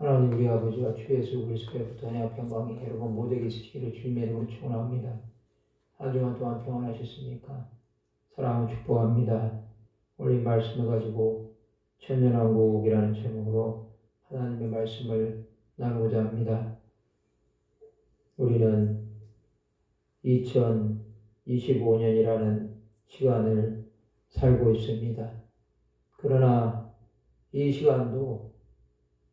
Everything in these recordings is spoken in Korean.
하나님 우리 아버지와 주 예수 그리스도의 은혜와 평강이 여러분 모두에게 있으시기를 주님의 이름으로 축원합니다. 한 주간 동안 평안하셨습니까? 사랑하고 축복합니다. 오늘 이 말씀을 가지고 천년왕국이라는 제목으로 하나님의 말씀을 나누고자 합니다. 우리는 2025년이라는 시간을 살고 있습니다. 그러나 이 시간도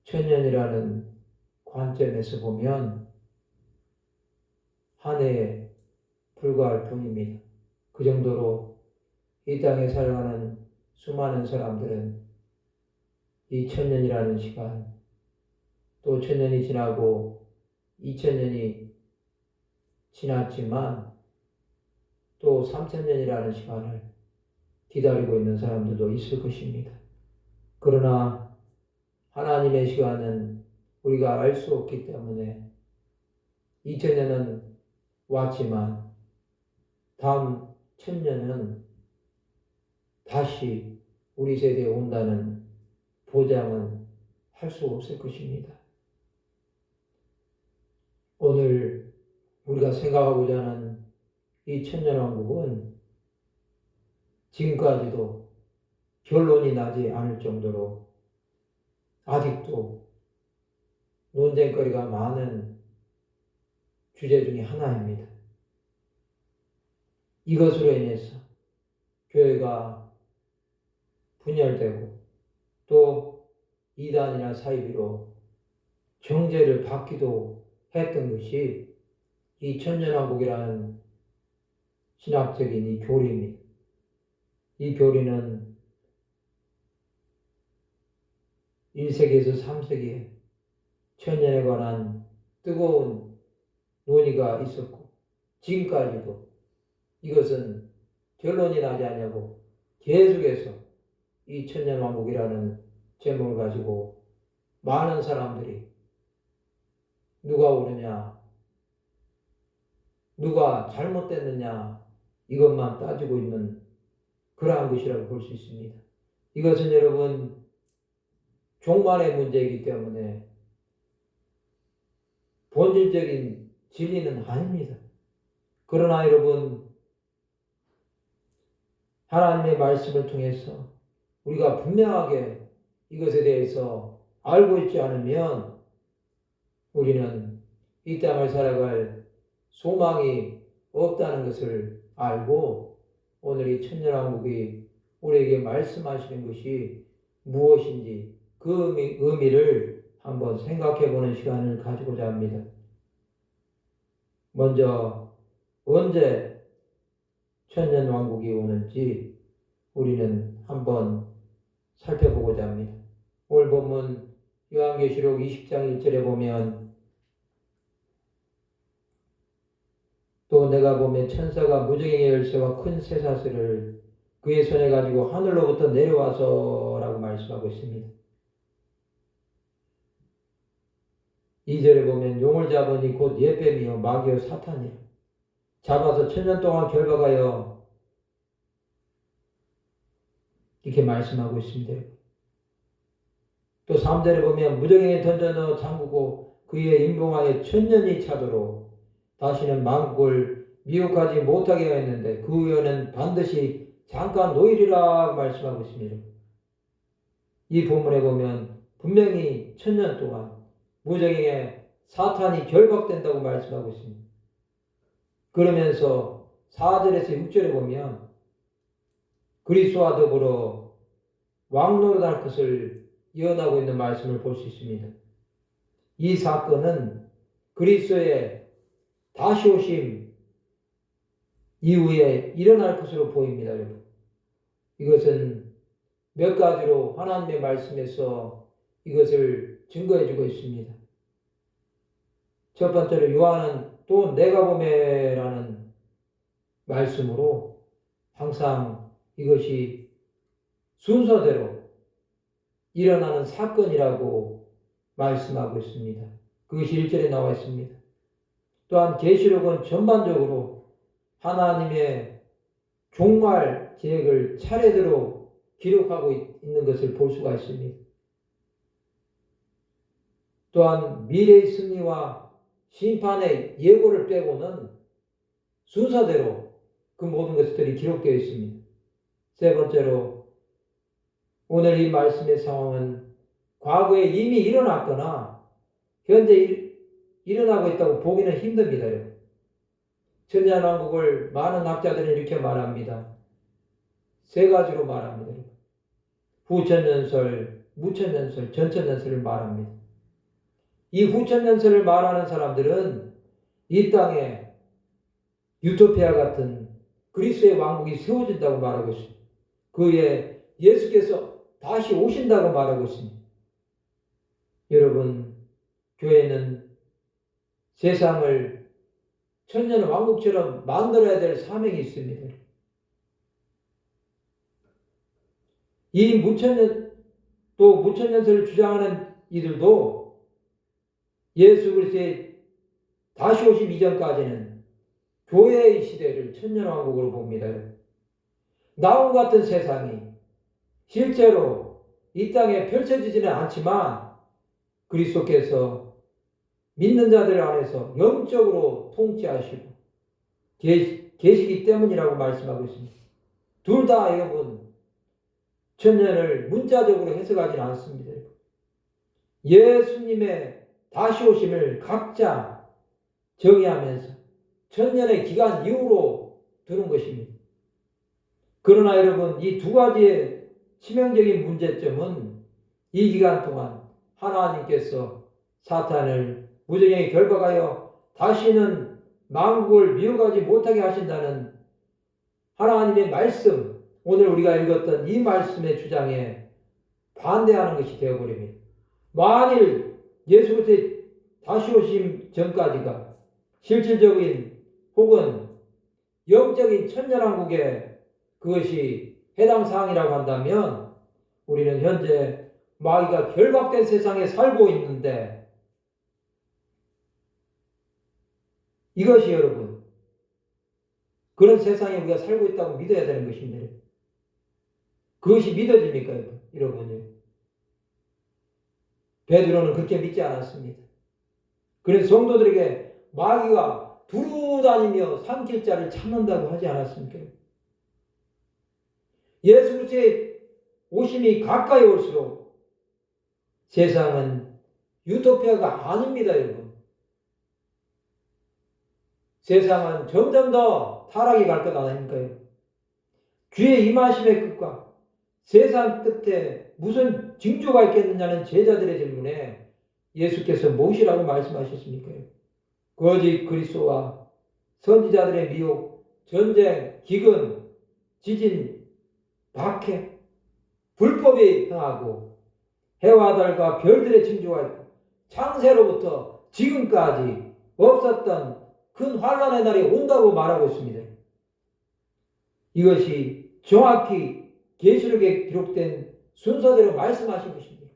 천년이라는 관점에서 보면 한 해에 불과할 뿐입니다. 그 정도로 이 땅에 살아가는 수많은 사람들은 이 천년이라는 시간, 또 천년이 지나고 2000년이 지났지만 또 3000년이라는 시간을 기다리고 있는 사람들도 있을 것입니다. 그러나 하나님의 시간은 우리가 알 수 없기 때문에 2000년은 왔지만 다음 1000년은 다시 우리 세대에 온다는 보장은 할 수 없을 것입니다. 오늘 우리가 생각하고자 하는 이 천년왕국은 지금까지도 결론이 나지 않을 정도로 아직도 논쟁거리가 많은 주제 중에 하나입니다. 이것으로 인해서 교회가 분열되고 또 이단이나 사이비로 정죄를 받기도 했던 것이 이 천년왕국이라는 신학적인 이 교리입니다. 이 교리는 1세기에서 3세기에 천년에 관한 뜨거운 논의가 있었고 지금까지도 이것은 결론이 나지 않냐고 계속해서 이 천년왕국이라는 제목을 가지고 많은 사람들이 누가 옳으냐, 누가 잘못됐느냐 이것만 따지고 있는 그러한 것이라고 볼 수 있습니다. 이것은 여러분 종말의 문제이기 때문에 본질적인 진리는 아닙니다. 그러나 여러분 하나님의 말씀을 통해서 우리가 분명하게 이것에 대해서 알고 있지 않으면 우리는 이 땅을 살아갈 소망이 없다는 것을 알고 오늘 이 천년왕국이 우리에게 말씀하시는 것이 무엇인지 그 의미를 한번 생각해 보는 시간을 가지고자 합니다. 먼저 언제 천년왕국이 오는지 우리는 한번 살펴보고자 합니다. 오늘 본문 요한계시록 20장 1절에 보면 또 내가 보면 천사가 무저갱의 열쇠와 큰 쇠사슬을 그의 손에 가지고 하늘로부터 내려와서 라고 말씀하고 있습니다. 2절에 보면 용을 잡으니 곧 옛뱀이요 마귀요 사탄이요 잡아서 천년 동안 결박하여 이렇게 말씀하고 있습니다. 또 3절에 보면 무저갱에 던져 넣어 잠그고 그의 임봉하여 천년이 차도록 다시는 만국을 미혹하지 못하게 하였는데 그 후에는 반드시 잠깐 노일이라 말씀하고 있습니다. 이 본문에 보면 분명히 천년 동안 무저갱에 사탄이 결박된다고 말씀하고 있습니다. 그러면서 4절에서 6절에 보면 그리스도와 더불어 왕노릇할 것을 예언하고 있는 말씀을 볼 수 있습니다. 이 사건은 그리스도의 다시 오심 이후에 일어날 것으로 보입니다. 여러분. 이것은 몇 가지로 하나님의 말씀에서 이것을 증거해 주고 있습니다. 첫 번째로 요한은 또 내가 보매라는 말씀으로 항상 이것이 순서대로 일어나는 사건이라고 말씀하고 있습니다. 그것이 1절에 나와 있습니다. 또한 계시록은 전반적으로 하나님의 종말 계획을 차례대로 기록하고 있는 것을 볼 수가 있습니다. 또한 미래의 승리와 심판의 예고를 빼고는 순서대로 그 모든 것들이 기록되어 있습니다. 세 번째로 오늘 이 말씀의 상황은 과거에 이미 일어났거나 현재 일어나고 있다고 보기는 힘듭니다. 천년왕국을 많은 학자들은 이렇게 말합니다. 세 가지로 말합니다. 후천년설, 무천년설, 전천년설을 말합니다. 이 후천년설을 말하는 사람들은 이 땅에 유토피아 같은 그리스의 왕국이 세워진다고 말하고 있습니다. 그에 예수께서 다시 오신다고 말하고 있습니다. 여러분, 교회는 세상을 천년 왕국처럼 만들어야 될 사명이 있습니다. 이 무천년설을 주장하는 이들도 예수 그리스도의 다시 오심 이전까지는 교회의 시대를 천년왕국으로 봅니다. 나온 같은 세상이 실제로 이 땅에 펼쳐지지는 않지만 그리스도께서 믿는 자들 안에서 영적으로 통치하시고 계시기 때문이라고 말씀하고 있습니다. 둘 다 여러분 천년을 문자적으로 해석하지는 않습니다. 예수님의 다시 오심을 각자 정의하면서 천년의 기간 이후로 두는 것입니다. 그러나 여러분 이 두 가지의 치명적인 문제점은 이 기간 동안 하나님께서 사탄을 무정하게 결박하여 다시는 만국을 미혹하지 못하게 하신다는 하나님의 말씀, 오늘 우리가 읽었던 이 말씀의 주장에 반대하는 것이 되어버립니다. 만일 예수 그리스도의 다시 오심 전까지가 실질적인 혹은 영적인 천년왕국에 그것이 해당 사항이라고 한다면 우리는 현재 마귀가 결박된 세상에 살고 있는데 이것이 여러분 그런 세상에 우리가 살고 있다고 믿어야 되는 것입니다. 그것이 믿어집니까 여러분요? 베드로는 그렇게 믿지 않았습니다. 그래서 성도들에게 마귀가 두루 다니며 삼킬 자를 찾는다고 하지 않았습니까? 예수 그리스도의 오심이 가까이 올수록 세상은 유토피아가 아닙니다, 여러분. 세상은 점점 더 타락이 갈 것 아닙니까요? 주의 임하심의 끝과 세상 끝에 무슨 징조가 있겠느냐는 제자들의 질문에 예수께서 무엇이라고 말씀하셨습니까? 거짓 그리스도와 선지자들의 미혹, 전쟁, 기근, 지진, 박해, 불법이 행하고 해와 달과 별들의 징조가 있고 창세로부터 지금까지 없었던 큰 환란의 날이 온다고 말하고 있습니다. 이것이 정확히 계시록에 기록된 순서대로 말씀하신 것입니다.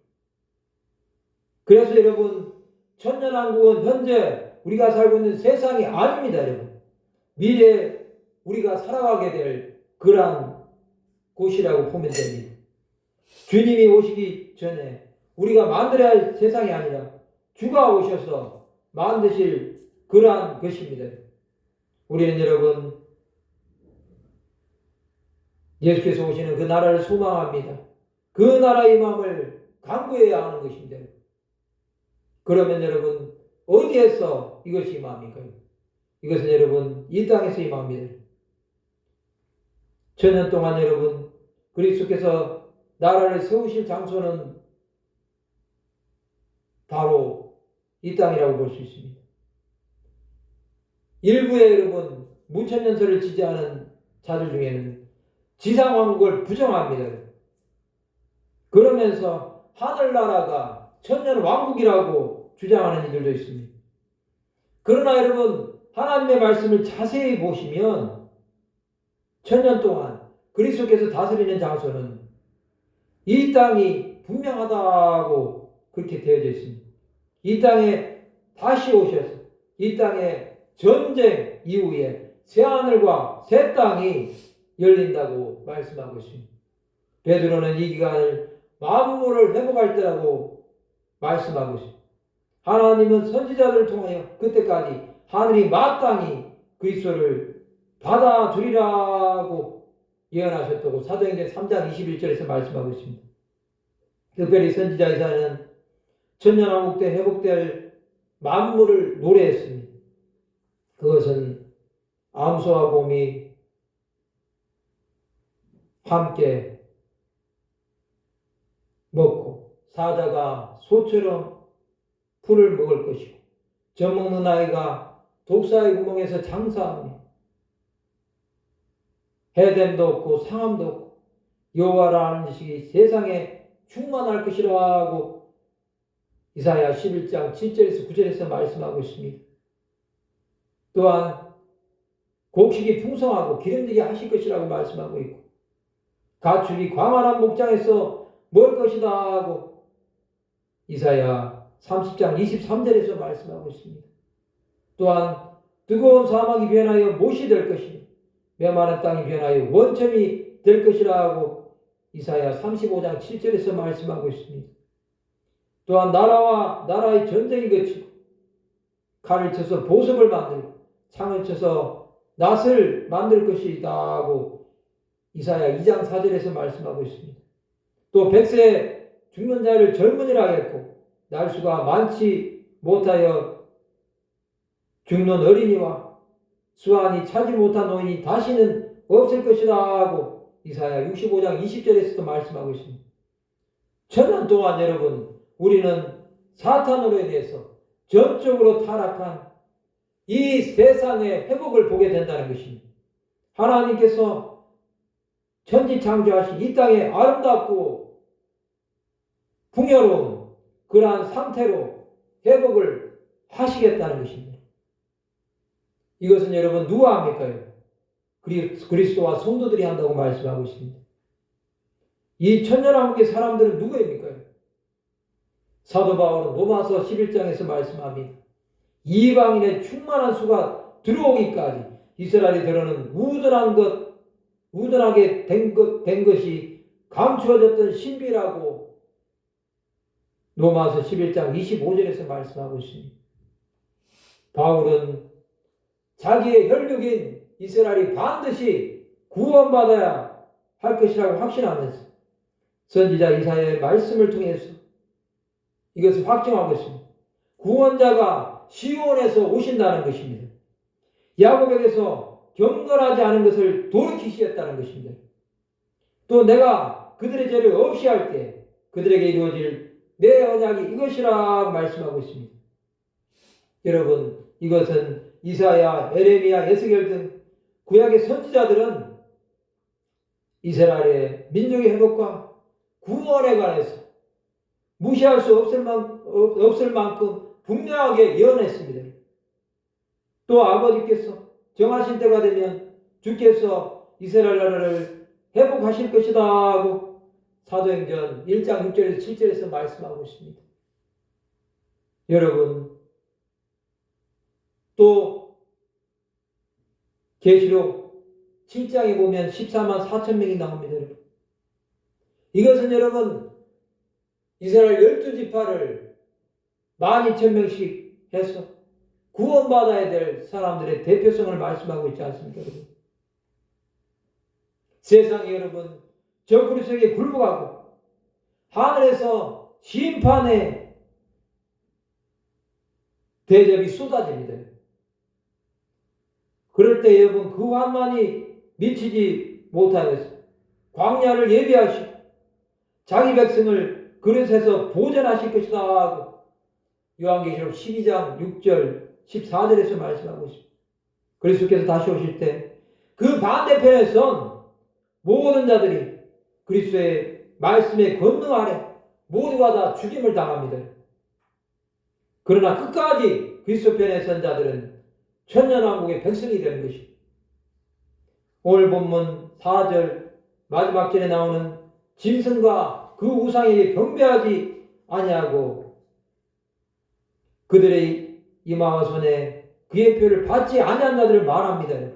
그래서 여러분 천년왕국은 현재 우리가 살고 있는 세상이 아닙니다. 여러분 미래에 우리가 살아가게 될 그러한 곳이라고 보면 됩니다. 주님이 오시기 전에 우리가 만들어야 할 세상이 아니라 주가 오셔서 만드실 그러한 것입니다. 우리는 여러분 예수께서 오시는 그 나라를 소망합니다. 그 나라의 마음을 간구해야 하는 것입니다. 그러면 여러분 어디에서 이것이 임합니까? 이것은 여러분 이 땅에서 임합니다. 천년 동안 여러분 그리스도께서 나라를 세우실 장소는 바로 이 땅이라고 볼 수 있습니다. 일부의 여러분 무천년설을 지지하는 자들 중에는 지상왕국을 부정합니다. 그러면서 하늘나라가 천년왕국이라고 주장하는 이들도 있습니다. 그러나 여러분 하나님의 말씀을 자세히 보시면 천년 동안 그리스도께서 다스리는 장소는 이 땅이 분명하다고 그렇게 되어져 있습니다. 이 땅에 다시 오셔서 이 땅에 전쟁 이후에 새하늘과 새 땅이 열린다고 말씀하고 있습니다. 베드로는 이 기간을 만물을 회복할 때라고 말씀하고 있습니다. 하나님은 선지자들을 통하여 그때까지 하늘이 마땅히 그리스도를 받아들이라고 예언하셨다고 사도행전 3장 21절에서 말씀하고 있습니다. 특별히 선지자 이사야는 천년왕국 때 회복될 만물을 노래했습니다. 그것은 암소와 곰이 함께 먹고 사자가 소처럼 풀을 먹을 것이고 젖 먹는 아이가 독사의 구멍에서 장사하며 해됨도 없고 상함도 없고 여호와라는 지식이 세상에 충만할 것이라고 이사야 11장 7절에서 9절에서 말씀하고 있습니다. 또한 곡식이 풍성하고 기름지게 하실 것이라고 말씀하고 있고 가축이 광활한 목장에서 먹을 것이다 하고 이사야 30장 23절에서 말씀하고 있습니다. 또한 뜨거운 사막이 변하여 못이 될 것이며 메마른 땅이 변하여 원천이 될 것이라고 이사야 35장 7절에서 말씀하고 있습니다. 또한 나라와 나라의 전쟁이 그치고 칼을 쳐서 보석을 만들고 창을 쳐서 낫을 만들 것이다 하고 이사야 2장 4절에서 말씀하고 있습니다. 또 100세 죽는 자를 젊은이라 하겠고 날수가 많지 못하여 죽는 어린이와 수완이 차지 못한 노인이 다시는 없을 것이다 하고 이사야 65장 20절에서도 말씀하고 있습니다. 천년 동안 여러분 우리는 사탄으로 인해서 전적으로 타락한 이 세상의 회복을 보게 된다는 것입니다. 하나님께서 천지 창조하신 이 땅에 아름답고 풍요로운 그러한 상태로 회복을 하시겠다는 것입니다. 이것은 여러분 누가 합니까? 그리스도와 성도들이 한다고 말씀하고 있습니다. 이 천년왕국의 사람들은 누구입니까? 사도 바울은 로마서 11장에서 말씀합니다. 이방인의 충만한 수가 들어오기까지 이스라엘이 들어는 우둔하게 된 것이 감추어졌던 신비라고 로마서 11장 25절에서 말씀하고 있습니다. 바울은 자기의 혈육인 이스라엘이 반드시 구원받아야 할 것이라고 확신하면서 선지자 이사야의 말씀을 통해서 이것을 확증하고 있습니다. 구원자가 시온에서 오신다는 것입니다. 야곱에게서 경건하지 않은 것을 돌이키시겠다는 것입니다. 또 내가 그들의 죄를 없이 할 때 그들에게 이루어질 내 언약이 이것이라 말씀하고 있습니다. 여러분 이것은 이사야, 에레미야, 예스겔 등 구약의 선지자들은 이스라엘의 민족의 회복과 구원에 관해서 무시할 수 없을 만큼 분명하게 예언했습니다. 또 아버지께서 정하신 때가 되면 주께서 이스라엘 나라를 회복하실 것이다 하고 사도행전 1장 6절에서 7절에서 말씀하고 있습니다. 여러분 또 계시록 7장에 보면 14만 4천 명이 나옵니다. 여러분. 이것은 여러분 이스라엘 12지파를 12,000명씩 해서 구원받아야 될 사람들의 대표성을 말씀하고 있지 않습니까? 여러분? 세상이 여러분 저 그리스도에게 굴복하고 하늘에서 심판의 대접이 쏟아집니다. 그럴 때 여러분 그 환난이 미치지 못하여서 광야를 예비하시고 자기 백성을 그릇에서 보전하실 것이다 하고 요한계시록 12장 6절 14절에서 말씀하고 있습니다. 그리스도께서 다시 오실 때 그 반대편에 선 모든 자들이 그리스도의 말씀의 권능 아래 모두가 다 죽임을 당합니다. 그러나 끝까지 그리스도 편에 선 자들은 천년왕국의 백성이 되는 것입니다. 오늘 본문 4절 마지막 절에 나오는 짐승과 그 우상에게 경배하지 아니하고 그들의 이마와 손에 그의 표를 받지 아니한 자들을 말합니다.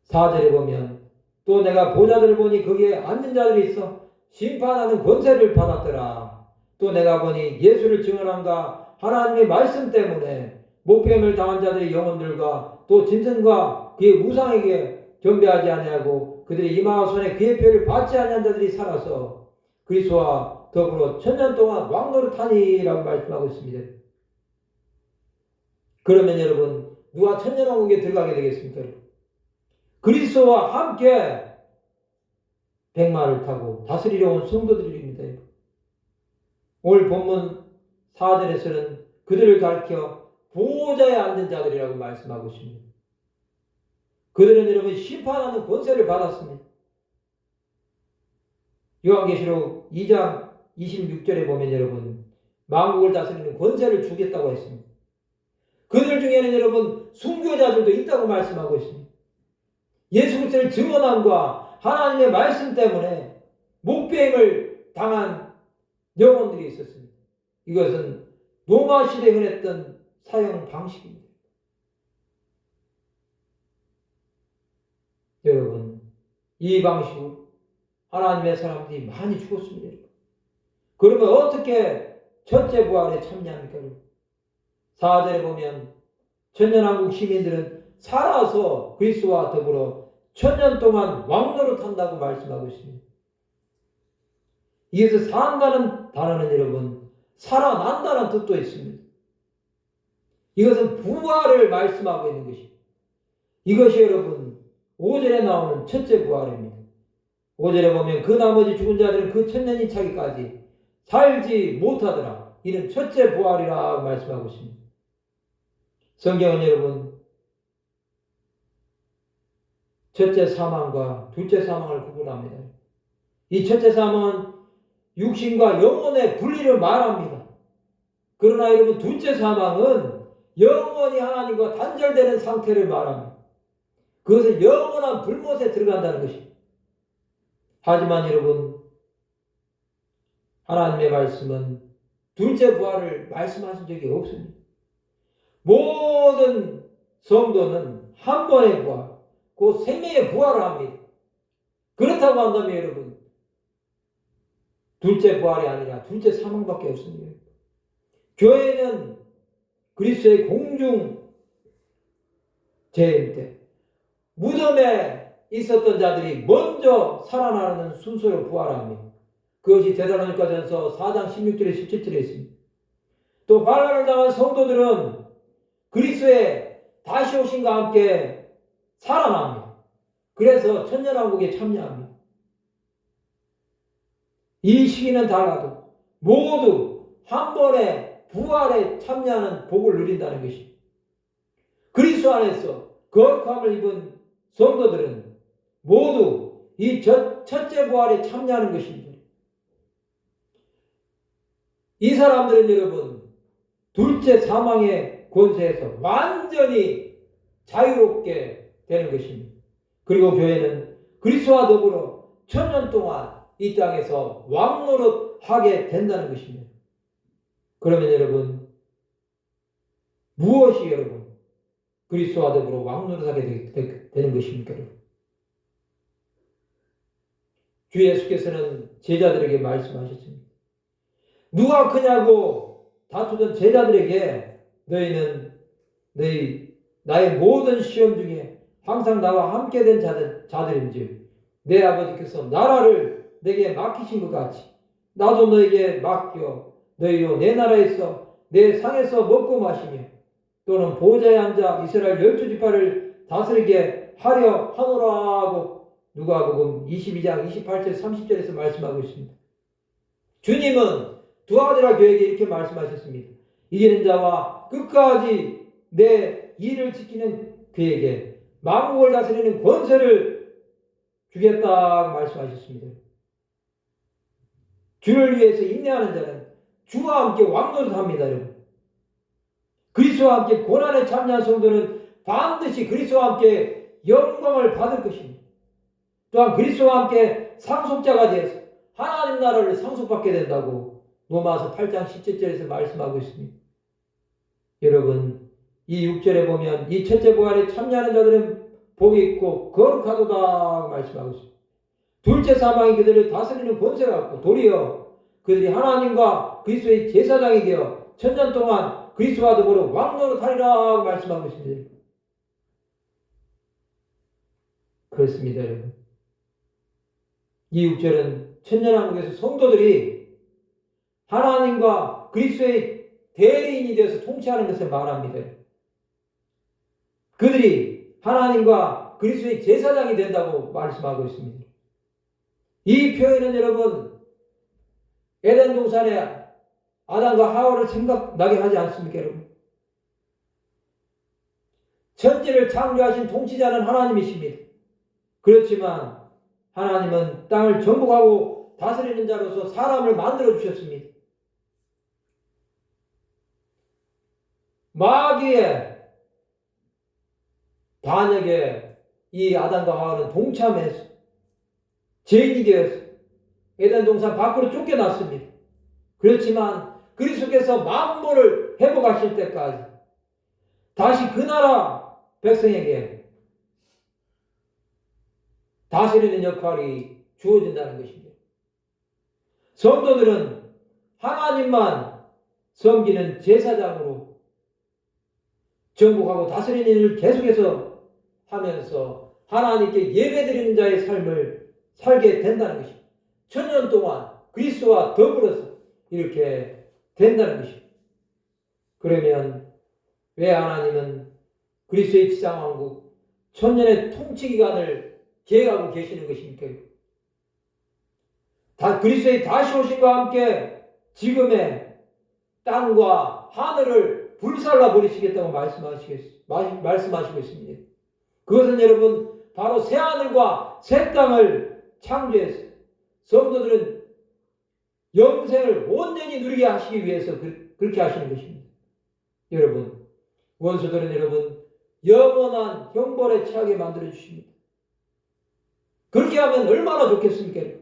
4절에 보면 또 내가 보좌들을 보니 거기에 앉은 자들이 있어 심판하는 권세를 받았더라. 또 내가 보니 예수를 증언함과 하나님의 말씀 때문에 목배임을 당한 자들의 영혼들과 또 짐승과 그의 우상에게 경배하지 아니하고 그들이 이마와 손에 그의 표를 받지 아니한 자들이 살아서 그리스도와 더불어 천년 동안 왕노릇하니라고 말씀하고 있습니다. 그러면 여러분 누가 천년왕국에 들어가게 되겠습니까? 그리스도와 함께 백마를 타고 다스리려 온 성도들입니다. 오늘 본문 4절에서는 그들을 가리켜 보호자에 앉은 자들이라고 말씀하고 있습니다. 그들은 여러분 심판하는 권세를 받았습니다. 요한계시록 2장 26절에 보면 여러분 만국을 다스리는 권세를 주겠다고 했습니다. 그들 중에는 여러분 순교자들도 있다고 말씀하고 있습니다. 예수 그리스도를 증언함과 하나님의 말씀 때문에 목배임을 당한 영혼들이 있었습니다. 이것은 로마 시대에 흔했던 사형 방식입니다. 여러분 이 방식으로 하나님의 사람들이 많이 죽었습니다. 그러면 어떻게 첫째 부활에 참여합니까? 4절에 보면 천년왕국 시민들은 살아서 그리스도와 더불어 천년 동안 왕노릇한다고 말씀하고 있습니다. 이에서 산다는 단어는 여러분 살아난다는 뜻도 있습니다. 이것은 부활을 말씀하고 있는 것입니다. 이것이 여러분 5절에 나오는 첫째 부활입니다. 5절에 보면 그 나머지 죽은 자들은 그 천년이 차기까지 살지 못하더라. 이는 첫째 부활이라 말씀하고 있습니다. 성경은 여러분 첫째 사망과 둘째 사망을 구분합니다. 이 첫째 사망은 육신과 영혼의 분리를 말합니다. 그러나 여러분 둘째 사망은 영혼이 하나님과 단절되는 상태를 말합니다. 그것은 영원한 불못에 들어간다는 것입니다. 하지만 여러분 하나님의 말씀은 둘째 부활을 말씀하신 적이 없습니다. 모든 성도는 한 번의 부활, 그 생명의 부활을 합니다. 그렇다고 한다면 여러분 둘째 부활이 아니라 둘째 사망밖에 없습니다. 교회는 그리스도의 공중 재림 때 무덤에 있었던 자들이 먼저 살아나는 순서로 부활합니다. 그것이 데살로니가전서 4장 16절에 17절에 있습니다. 또 환난을 당한 성도들은 그리스도의 다시 오심과 함께 살아납니다. 그래서 천년왕국에 참여합니다. 이 시기는 달라도 모두 한 번에 부활에 참여하는 복을 누린다는 것입니다. 그리스도 안에서 거룩함을 입은 성도들은 모두 이 첫째 부활에 참여하는 것입니다. 이 사람들은 여러분 둘째 사망의 권세에서 완전히 자유롭게 되는 것입니다. 그리고 교회는 그리스도와 더불어 천년 동안 이 땅에서 왕노릇하게 된다는 것입니다. 그러면 여러분 무엇이 여러분 그리스도와 더불어 왕노릇하게 되는 것입니까? 주 예수께서는 제자들에게 말씀하셨습니다. 누가 크냐고 다투던 제자들에게 너희는 나의 모든 시험 중에 항상 나와 함께 된 자들인즉 내 아버지께서 나라를 내게 맡기신 것 같이 나도 너에게 맡겨 너희로 내 나라에서 내 상에서 먹고 마시며 또는 보좌에 앉아 이스라엘 12지파를 다스리게 하려 하노라 하고 누가복음 22장 28절 30절에서 말씀하고 있습니다. 주님은 두아드라 교회에게 이렇게 말씀하셨습니다. 이기는 자와 끝까지 내 일을 지키는 그에게 만국을 다스리는 권세를 주겠다 말씀하셨습니다. 주를 위해서 인내하는 자는 주와 함께 왕노릇합니다. 여러분. 그리스도와 함께 고난에 참여한 성도는 반드시 그리스도와 함께 영광을 받을 것입니다. 또한 그리스도와 함께 상속자가 되어서 하나님 나라를 상속받게 된다고 로마서 8장 17절에서 말씀하고 있습니다. 여러분 이 6절에 보면 이 첫째 부활에 참여하는 자들은 복이 있고 거룩하도다 말씀하고 있습니다. 둘째 사망이 그들을 다스리는 권세가 없고 도리어 그들이 하나님과 그리스도의 제사장이 되어 천년 동안 그리스도와 더불어 왕노릇하리라 말씀하고 있습니다. 그렇습니다, 여러분. 이 6절은 천년왕국에서 성도들이 하나님과 그리스도의 대리인이 되어서 통치하는 것을 말합니다. 그들이 하나님과 그리스도의 제사장이 된다고 말씀하고 있습니다. 이 표현은 여러분 에덴 동산에 아담과 하와를 생각나게 하지 않습니까, 여러분? 천지를 창조하신 통치자는 하나님이십니다. 그렇지만 하나님은 땅을 정복하고 다스리는 자로서 사람을 만들어 주셨습니다. 마귀의 반역에 이 아담과 하와는 동참해서 죄인이 되어서 에덴 동산 밖으로 쫓겨났습니다. 그렇지만 그리스도께서 만물을 회복하실 때까지 다시 그 나라 백성에게 다스리는 역할이 주어진다는 것입니다. 성도들은 하나님만 섬기는 제사장으로 정복하고 다스리는 일을 계속해서 하면서 하나님께 예배드리는 자의 삶을 살게 된다는 것입니다. 천년 동안 그리스도와 더불어서 이렇게 된다는 것입니다. 그러면 왜 하나님은 그리스도의 지상왕국 천년의 통치기간을 계획하고 계시는 것입니까? 그리스도의 다시 오심과 함께 지금의 땅과 하늘을 불살라 버리시겠다고 말씀하시고 있습니다. 그것은 여러분 바로 새 하늘과 새 땅을 창조해서 성도들은 영생을 온전히 누리게 하시기 위해서 그렇게 하시는 것입니다. 여러분, 원수들은 여러분 영원한 형벌에 처하게 만들어 주십니다. 그렇게 하면 얼마나 좋겠습니까?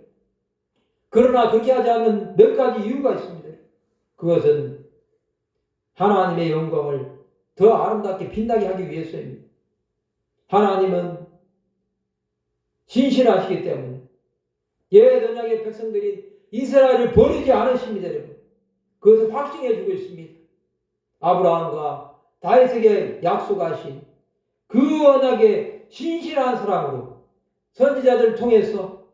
그러나 그렇게 하지 않는 몇 가지 이유가 있습니다. 그것은 하나님의 영광을 더 아름답게 빛나게 하기 위해서입니다. 하나님은 신실하시기 때문에 옛 언약의 백성들이 이스라엘을 버리지 않으십니다. 여러분. 그것을 확증해 주고 있습니다. 아브라함과 다윗에게 약속하신 그 언약의 신실한 사랑으로 선지자들을 통해서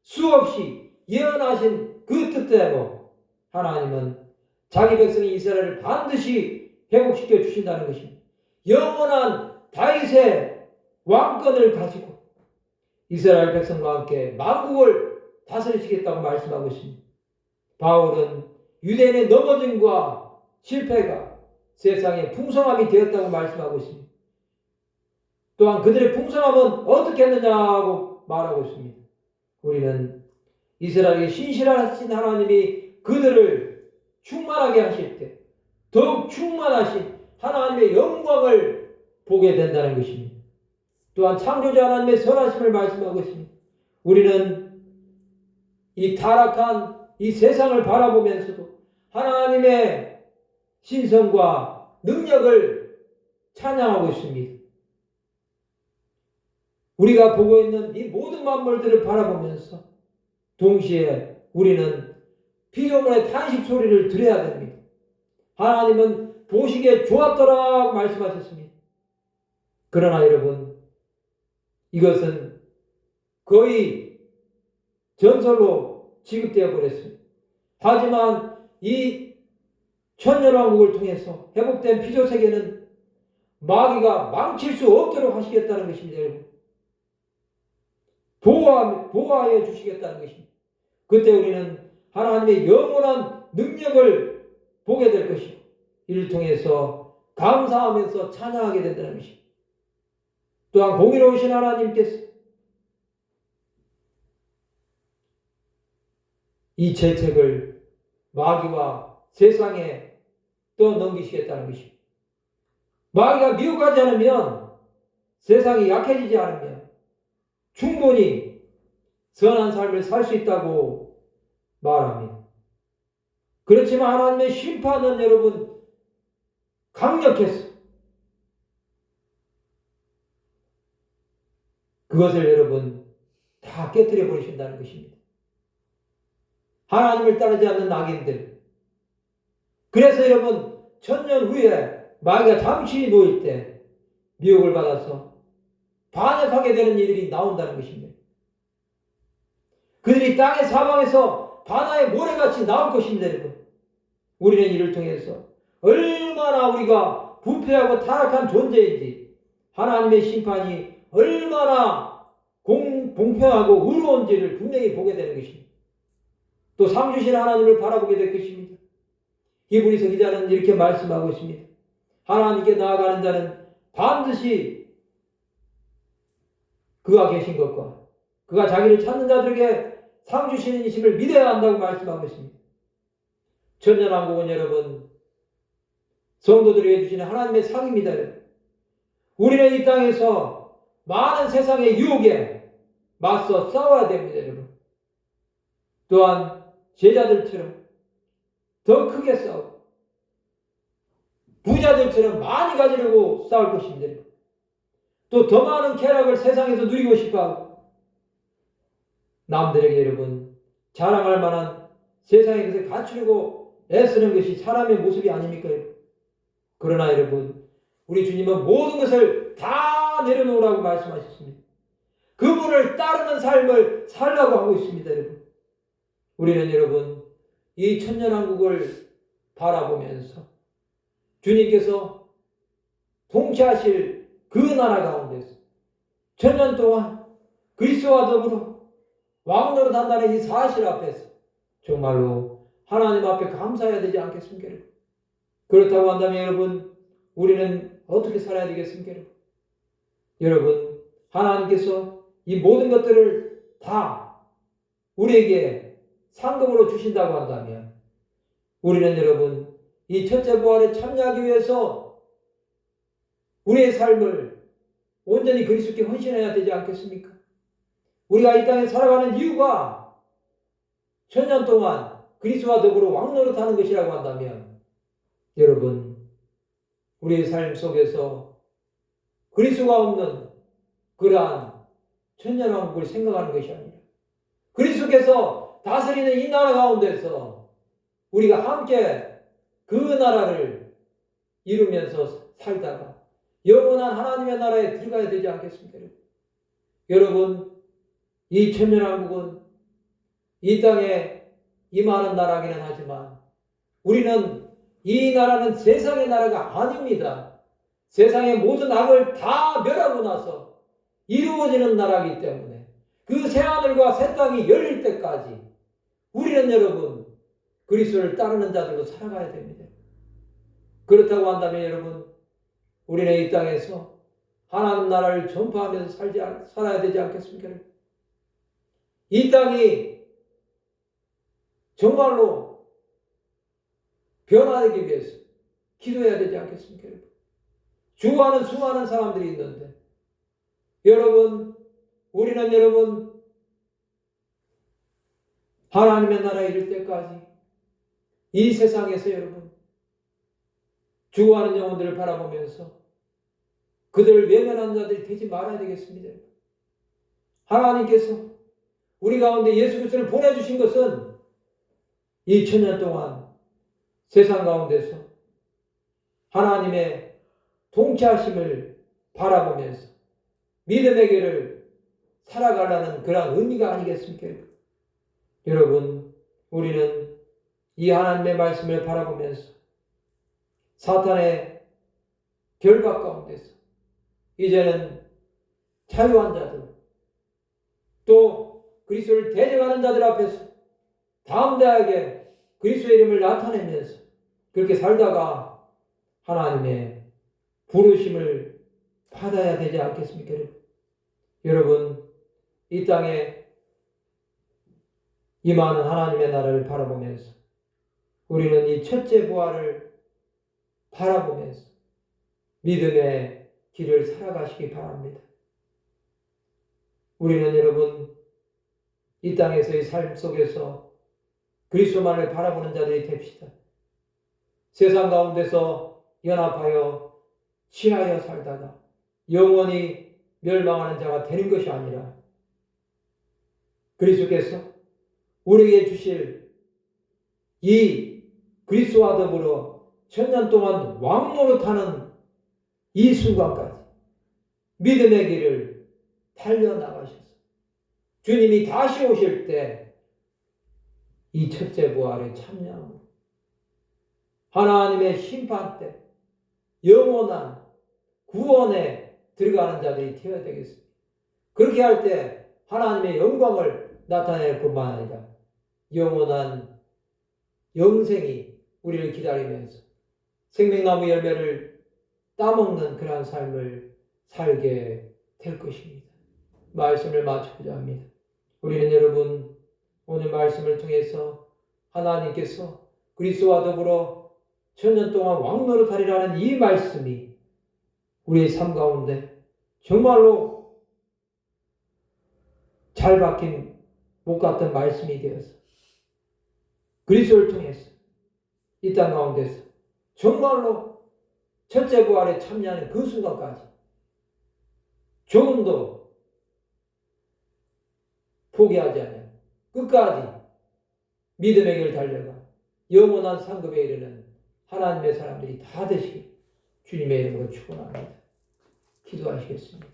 수없이 예언하신 그 뜻대로 하나님은 자기 백성 이스라엘을 반드시 회복시켜 주신다는 것입니다. 영원한 다윗의 왕권을 가지고 이스라엘 백성과 함께 만국을 다스리시겠다고 말씀하고 있습니다. 바울은 유대인의 넘어짐과 실패가 세상의 풍성함이 되었다고 말씀하고 있습니다. 또한 그들의 풍성함은 어떻게 했느냐고 말하고 있습니다. 우리는 이스라엘의 신실하신 하나님이 그들을 충만하게 하실 때 더욱 충만하신 하나님의 영광을 보게 된다는 것입니다. 또한 창조자 하나님의 선하심을 말씀하고 있습니다. 우리는 이 타락한 이 세상을 바라보면서도 하나님의 신성과 능력을 찬양하고 있습니다. 우리가 보고 있는 이 모든 만물들을 바라보면서 동시에 우리는 피조물의 탄식 소리를 들어야 됩니다. 하나님은 보시기에 좋았더라 말씀하셨습니다. 그러나 여러분, 이것은 거의 전설로 취급되어 버렸습니다. 하지만 이 천년왕국을 통해서 회복된 피조세계는 마귀가 망칠 수 없도록 하시겠다는 것입니다. 여러분. 보호하여 주시겠다는 것입니다. 그때 우리는 하나님의 영원한 능력을 보게 될 것이고 이를 통해서 감사하면서 찬양하게 된다는 것입니다. 또한 공의로우신 하나님께서 이 재책을 마귀와 세상에 떠넘기시겠다는 것입니다. 마귀가 미혹하지 않으면, 세상이 약해지지 않으면 충분히 선한 삶을 살 수 있다고 말합니다. 그렇지만 하나님의 심판은 여러분 강력해서 그것을 여러분 다 깨뜨려 버리신다는 것입니다. 하나님을 따르지 않는 악인들. 그래서 여러분, 천년 후에 마귀가 잠시 놓일 때 미혹을 받아서 반역하게 되는 일들이 나온다는 것입니다. 그들이 땅의 사방에서 바다의 모래같이 나올 것입니다, 여러분. 우리는 이를 통해서 얼마나 우리가 부패하고 타락한 존재인지, 하나님의 심판이 얼마나 공평하고 의로운지를 분명히 보게 되는 것입니다. 또 상주신 하나님을 바라보게 될 것입니다. 히브리서 기자는 이렇게 말씀하고 있습니다. 하나님께 나아가는 자는 반드시 그가 계신 것과 그가 자기를 찾는 자들에게 상 주시는 이심을 믿어야 한다고 말씀하고 있습니다. 천년왕국은 여러분, 성도들에게 주시는 하나님의 상입니다. 우리는 이 땅에서 많은 세상의 유혹에 맞서 싸워야 됩니다, 여러분. 또한 제자들처럼 더 크게 싸우고 부자들처럼 많이 가지려고 싸울 것입니다. 또 더 많은 쾌락을 세상에서 누리고 싶어하고 남들에게 여러분 자랑할 만한 세상의 것을 갖추려고 애쓰는 것이 사람의 모습이 아닙니까? 그러나 여러분, 우리 주님은 모든 것을 다 내려놓으라고 말씀하셨습니다. 그분을 따르는 삶을 살라고 하고 있습니다, 여러분. 우리는 여러분, 이 천년왕국을 바라보면서 주님께서 통치하실 그 나라 가운데서 천년 동안 그리스도와 더불어 왕노릇 한다는 이 사실 앞에서 정말로 하나님 앞에 감사해야 되지 않겠습니까? 그렇다고 한다면 여러분, 우리는 어떻게 살아야 되겠습니까? 여러분, 하나님께서 이 모든 것들을 다 우리에게 상금으로 주신다고 한다면 우리는 여러분, 이 첫째 부활에 참여하기 위해서 우리의 삶을 온전히 그리스도께 헌신해야 되지 않겠습니까? 우리가 이 땅에 살아가는 이유가 천년 동안 그리스도와 더불어 왕노릇하는 것이라고 한다면 여러분, 우리의 삶 속에서 그리스도가 없는 그러한 천년왕국을 생각하는 것이 아니라 그리스도께서 다스리는 이 나라 가운데서 우리가 함께 그 나라를 이루면서 살다가 영원한 하나님의 나라에 들어가야 되지 않겠습니까? 여러분, 이 천년왕국은 이 땅에 임하는 나라기는 하지만 우리는 이 나라는 세상의 나라가 아닙니다. 세상의 모든 악을 다 멸하고 나서 이루어지는 나라이기 때문에 그 새하늘과 새 땅이 열릴 때까지 우리는 여러분 그리스도를 따르는 자들로 살아가야 됩니다. 그렇다고 한다면 여러분, 우리는 이 땅에서 하나님 나라를 전파하면서 살아야 되지 않겠습니까? 이 땅이 정말로 변화되기 위해서 기도해야 되지 않겠습니까? 죽어가는 수많은 사람들이 있는데 여러분, 우리는 여러분 하나님의 나라에 이를 때까지 이 세상에서 여러분 죽어가는 영혼들을 바라보면서 그들을 외면하는 자들이 되지 말아야 되겠습니다. 하나님께서 우리 가운데 예수 그리스도를 보내주신 것은 2000년 동안 세상 가운데서 하나님의 통치하심을 바라보면서 믿음의 길을 살아가려는 그런 의미가 아니겠습니까? 여러분, 우리는 이 하나님의 말씀을 바라보면서 사탄의 결박 가운데서 이제는 자유한 자들, 또 그리스도를 대적하는 자들 앞에서 담대하게 그리스도의 이름을 나타내면서 그렇게 살다가 하나님의 부르심을 받아야 되지 않겠습니까? 여러분, 이 땅에 임하는 하나님의 나라를 바라보면서 우리는 이 첫째 부활을 바라보면서 믿음의 길을 살아가시기 바랍니다. 우리는 여러분 이 땅에서의 삶 속에서 그리스도만을 바라보는 자들이 됩시다. 세상 가운데서 연합하여 취하여 살다가 영원히 멸망하는 자가 되는 것이 아니라 그리스도께서 우리에게 주실 이 그리스도와 더불어 천년 동안 왕노릇하는 이 순간까지 믿음의 길을 달려나가셔서 주님이 다시 오실 때 이 첫째 부활에 참여함으로 하나님의 심판 때 영원한 구원에 들어가는 자들이 되어야 되겠습니다. 그렇게 할 때 하나님의 영광을 나타낼 뿐만 아니라 영원한 영생이 우리를 기다리면서 생명나무 열매를 따먹는 그러한 삶을 살게 될 것입니다. 말씀을 마치고자 합니다. 우리는 여러분 오늘 말씀을 통해서 하나님께서 그리스도와 더불어 천년 동안 왕노릇하리라는 이 말씀이 우리의 삶 가운데 정말로 잘 박힌 못 같은 말씀이 되어서 그리스도를 통해서 이 땅 가운데서 정말로 첫째 부활에 참여하는 그 순간까지 조금도 포기하지 않아요. 끝까지 믿음의 길을 달려가 영원한 상급에 이르는 하나님의 사람들이 다 되시길 주님의 이름으로 축원합니다. 기도하시겠습니다.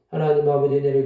하나님 아버지 은혜를